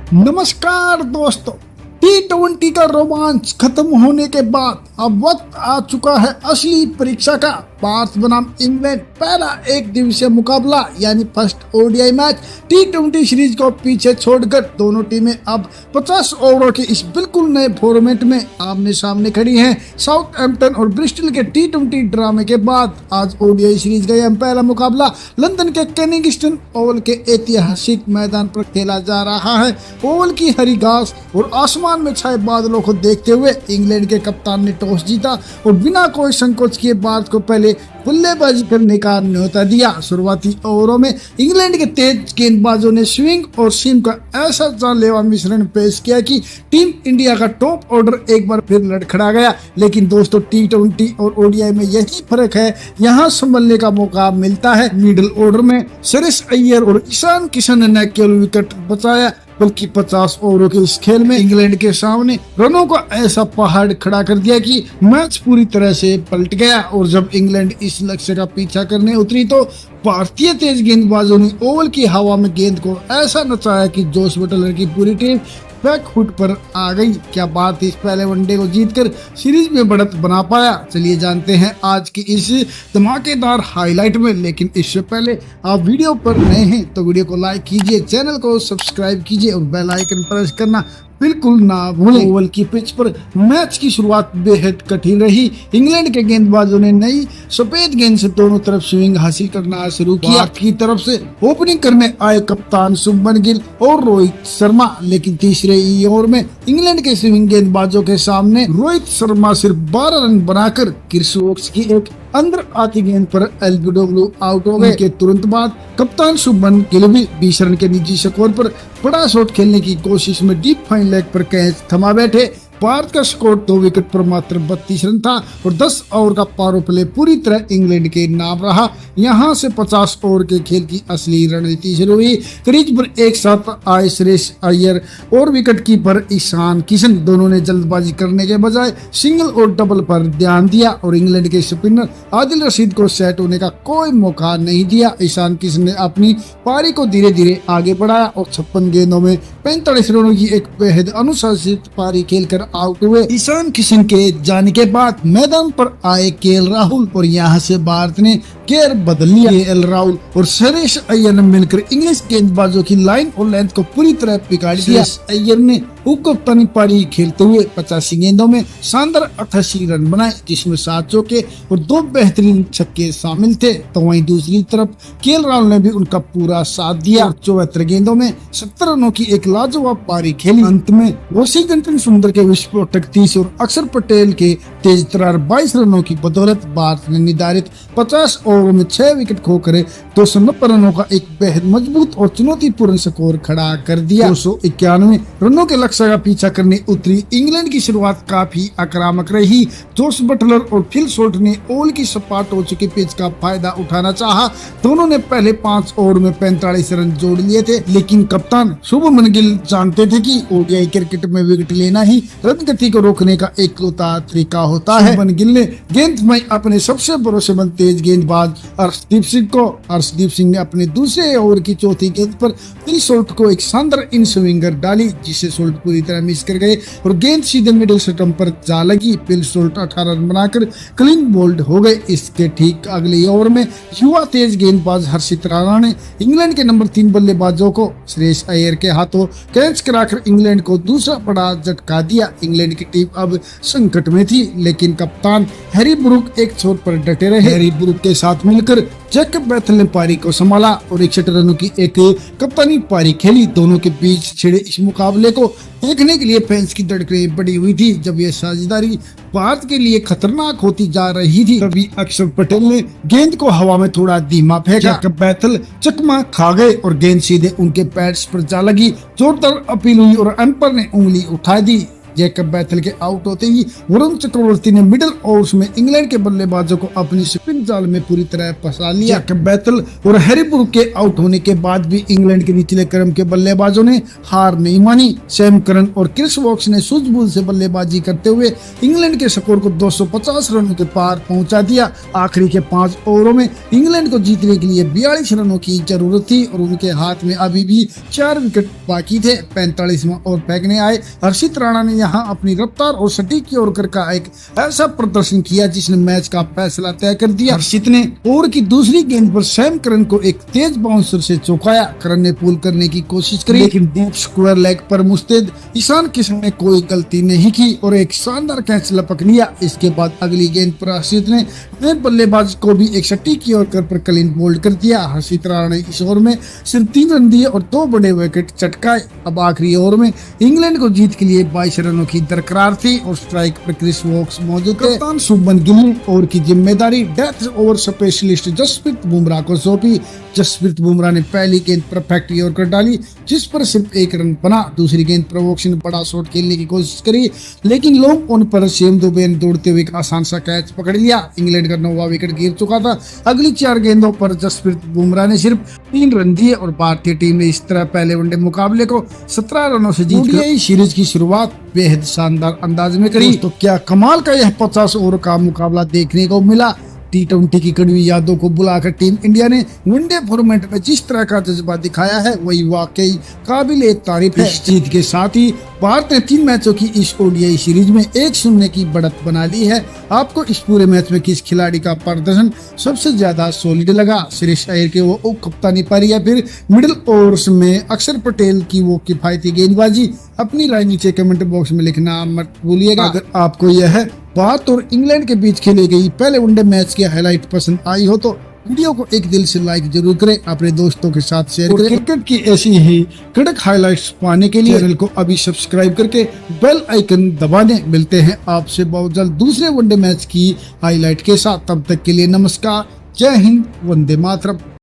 नमस्कार दोस्तों। T20 का रोमांच खत्म होने के बाद अब वक्त आ चुका है असली परीक्षा का। भारत बनाम इंग्लैंड पहला एक दिवसीय मुकाबला यानी first ODI match T20 series को पीछे छोड़कर दोनों टीमें अब 50 ओवरों के इस बिल्कुल नए फॉर्मेट में आमने सामने खड़ी हैं। साउथहैम्पटन और ब्रिस्टल के T20 ड्रामे के बाद आज ओडीआई सीरीज का यह पहला मुकाबला लंदन के केनिंगस्टन ओवल के ऐतिहासिक मैदान पर खेला जा रहा है। ओवल की हरी घास और आसमान में छाए बादलों को देखते हुए इंग्लैंड के कप्तान ने टॉस जीता और बिना कोई संकोच किए भारत को पहले बल्लेबाजी करने का न्योता दिया। शुरुआती ओवरों में इंग्लैंड के तेज गेंदबाजों ने स्विंग और सीम का ऐसा जानलेवा मिश्रण पेश किया कि टीम इंडिया का टॉप ऑर्डर एक बार फिर लड़खड़ा गया। लेकिन दोस्तों, T20 और ओडीआई में यही फर्क है, यहाँ संभलने का मौका मिलता है। मिडिल ऑर्डर में श्रेयस अय्यर और ईशान किशन ने केवल विकेट बचाया, बल्कि 50 ओवरों के इस खेल में इंग्लैंड के सामने रनों का ऐसा पहाड़ खड़ा कर दिया कि मैच पूरी तरह से पलट गया। और जब इंग्लैंड इस लक्ष्य का पीछा करने उतरी तो भारतीय तेज गेंदबाजों ने ओवल की हवा में गेंद को ऐसा नचाया कि जोश बटलर की पूरी टीम बैक फुट पर आ गई। क्या बात इस पहले वनडे को जीतकर सीरीज में बढ़त बना पाया? चलिए जानते हैं आज की इस धमाकेदार हाईलाइट में। लेकिन इससे पहले आप वीडियो पर नए हैं तो वीडियो को लाइक कीजिए, चैनल को सब्सक्राइब कीजिए और बेल आइकन प्रेस करना बिल्कुल ना भूलें। ओवल की पिच पर मैच की शुरुआत बेहद कठिन रही। इंग्लैंड के गेंदबाजों ने नई सफेद गेंद से दोनों तरफ स्विंग हासिल करना शुरू किया। की तरफ से ओपनिंग करने आए कप्तान शुभमन गिल और रोहित शर्मा, लेकिन तीसरे ओवर में इंग्लैंड के स्विंग गेंदबाजों के सामने रोहित शर्मा सिर्फ 12 रन बनाकर क्रिस वोक्स की एक अंदर आती गेंद पर एलबीडब्ल्यू आउट हो गए। के तुरंत बाद कप्तान शुभमन गिल भी 20 रन के निजी स्कोर पर बड़ा शॉट खेलने की कोशिश में डीप फाइन लेग पर कैच थमा बैठे। भारत का स्कोर 2 विकेट पर मात्र 32 रन था और 10 ओवर का पावर प्ले पूरी तरह इंग्लैंड के नाम रहा। यहां से 50 ओवर के खेल की असली रणनीति शुरू हुई। क्रीज पर एक साथ आए श्रेयस अय्यर और विकेट कीपर ईशान किशन दोनों ने जल्दबाजी करने के बजाय सिंगल और डबल पर ध्यान दिया और इंग्लैंड के स्पिनर आदिल रशीद को सेट होने का कोई मौका नहीं दिया। ईशान किशन ने अपनी पारी को धीरे धीरे आगे बढ़ाया और 56 गेंदों में 45 रनों की एक बेहद अनुशासित पारी खेलकर आउट हुए। ईशान किशन के जाने के बाद मैदान पर आए केएल राहुल और यहाँ से भारत ने गेयर बदल लिया। केएल राहुल और श्रेयस अय्यर ने मिलकर इंग्लिश गेंदबाजों की लाइन और लेंथ को पूरी तरह बिगाड़ दिया। अय्यर ने कप्तानी पारी खेलते हुए 85 गेंदों में शानदार 88 रन बनाए, जिसमें 7 चौके और 2 बेहतरीन छक्के शामिल थे। तो वहीं दूसरी तरफ केएल राहुल ने भी उनका पूरा साथ दिया और 74 गेंदों में 70 रनों की एक लाजवाब पारी खेली। अंत में वॉशिंगटन सुंदर के विस्फोटक 30 और अक्षर पटेल के तेज तर्रार 22 रनों की बदौलत भारत ने निर्धारित 50 ओवरों में 6 विकेट खोकर 290 रनों का एक बेहद मजबूत और चुनौतीपूर्ण स्कोर खड़ा कर दिया। 291 रनों के लक्ष्य का पीछा करने उतरी इंग्लैंड की शुरुआत काफी आक्रामक रही। जोश बटलर और फिल सोल्ट ने ओवल की सपाट हो चुकी पिच का फायदा उठाना चाहा। दोनों ने पहले 5 ओवर में 45 रन जोड़ लिए थे, लेकिन कप्तान शुभमन गिल जानते थे कि ओडीआई क्रिकेट में विकेट लेना ही रन गति को रोकने का एकलौता तरीका होता है। शुभमन गिल ने गेंद में अपने सबसे भरोसेमंद तेज गेंदबाज अर्शदीप सिंह ने अपने दूसरे ओवर की चौथी गेंद पर फिल सोल्ट को एक शानदार इन स्विंगर डाली, जिसे सोल्ट पूरी तरह मिस कर गए और गेंद सीधे मिडिल स्टंप पर जा लगी। फिल सोल्ट 18 रन बनाकर क्लीन बोल्ड हो गए। इसके ठीक अगले ओवर में युवा तेज गेंदबाज हर्षित राणा ने इंग्लैंड के नंबर 3 बल्लेबाजों को श्रेयस अय्यर के हाथों कैच कराकर इंग्लैंड को दूसरा बड़ा झटका दिया। इंग्लैंड की टीम अब संकट में थी, लेकिन कप्तान हैरी ब्रूक एक छोर पर डटे रहे। हैरी ब्रूक के साथ मिलकर जैकब बैथल ने पारी को संभाला और 61 रनों की एक कप्तानी पारी खेली। दोनों के बीच छिड़े इस मुकाबले को देखने के लिए फैंस की धड़कनें बढ़ी हुई थी। जब यह साझेदारी भारत के लिए खतरनाक होती जा रही थी, तभी अक्षर पटेल ने गेंद को हवा में थोड़ा धीमा फेंका। जैकब बैथल चकमा खा गए और गेंद सीधे उनके पैड्स पर जा लगी। जोरदार अपील हुई और अंपायर ने उंगली उठा दी, जैकब बैथल के आउट होते ही वरुण चक्रवर्ती ने मिडिल ओवर्स में इंग्लैंड के बल्लेबाजों को अपनी स्पिन जाल में पूरी तरह फंसा लिया। जैकब बैथल और हैरी ब्रूक के आउट होने के बाद भी इंग्लैंड के निचले क्रम के बल्लेबाजों ने हार नहीं मानी। सैम करन और क्रिस वोक्स ने सूझबूझ से बल्लेबाजी करते हुए इंग्लैंड के स्कोर को 250 रनों के पार पहुंचा दिया। आखिरी के 5 ओवरों में इंग्लैंड को जीतने के लिए 42 रनों की जरूरत थी और उनके हाथ में अभी भी 4 विकेट बाकी थे। 45वां ओवर फेंकने आए हर्षित राणा ने यहां अपनी रफ्तार और सटीक यॉर्कर का एक ऐसा प्रदर्शन किया जिसने मैच का फैसला तय कर दिया। हर्षित ने ओवर की दूसरी गेंद पर सैम करन को एक तेज बाउंसर से चौंकाया। करन ने पुल करने की कोशिश करी लेकिन डीप स्क्वायर लेग पर मुस्तैद ईशान किशन ने कोई गलती नहीं की और एक शानदार कैच लपक लिया। इसके बाद अगली गेंद पर हर्षित ने बल्लेबाज को भी एक सटीक यॉर्कर पर क्लीन बोल्ड कर दिया। हर्षित राणा ने इस ओवर में सिर्फ 3 रन दिए और 2 बड़े विकेट चटकाए। अब आखिरी ओवर में इंग्लैंड को जीत के लिए 22 रनों की दरकार थी और स्ट्राइक पर क्रिस वोक्स मौजूद थे। कप्तान शुभमन गिल ने ओवर की जिम्मेदारी death over specialist Jasprit Bumrah को सौंपी। जसप्रीत बुमराह ने पहली गेंद परफेक्ट यॉर्कर डाली जिस पर सिर्फ 1 रन बना। दूसरी गेंद पर वोक्स ने बड़ा शॉट खेलने की कोशिश करी लेकिन लॉन्ग ऑन पर शेम दुबे ने दौड़ते हुए एक आसान सा कैच पकड़ लिया। इंग्लैंड का 9वां विकेट गिर चुका था। अगली 4 गेंदों पर जसप्रीत बुमराह ने सिर्फ 3 रन दिए और भारतीय टीम ने इस तरह पहले वनडे मुकाबले को 17 रनों से जीत गई। सीरीज की शुरुआत बेहद शानदार अंदाज में करी। तो क्या कमाल का यह 50 ओवर का मुकाबला देखने को मिला। T20 की कड़वी यादों को बुलाकर टीम इंडिया ने वनडे फॉर्मेट में जिस तरह का जज्बा दिखाया है वही वाकई काबिले तारीफ है। इस जीत के साथ ही भारत ने 3 मैचों की इस ओडीआई सीरीज में 1-0 की बढ़त बना ली है। आपको इस पूरे मैच में किस खिलाड़ी का प्रदर्शन सबसे ज्यादा सॉलिड लगा? सुरेश अय्यर के वो कप्तानी पारी या फिर मिडिल ओवर्स में अक्षर पटेल की वो किफायती गेंदबाजी? अपनी राय नीचे कमेंट बॉक्स में लिखना मत भूलिएगा। अगर आपको यह भारत और इंग्लैंड के बीच खेली गई पहले वनडे मैच की हाईलाइट पसंद आई हो तो वीडियो को एक दिल से लाइक जरूर करें, अपने दोस्तों के साथ शेयर करें। क्रिकेट की ऐसी ही कड़क हाईलाइट्स पाने के लिए चैनल को अभी सब्सक्राइब करके बेल आइकन दबा दें। मिलते हैं आपसे बहुत जल्द दूसरे वनडे मैच की हाईलाइट के साथ। तब तक के लिए नमस्कार, जय हिंद, वंदे मातरम।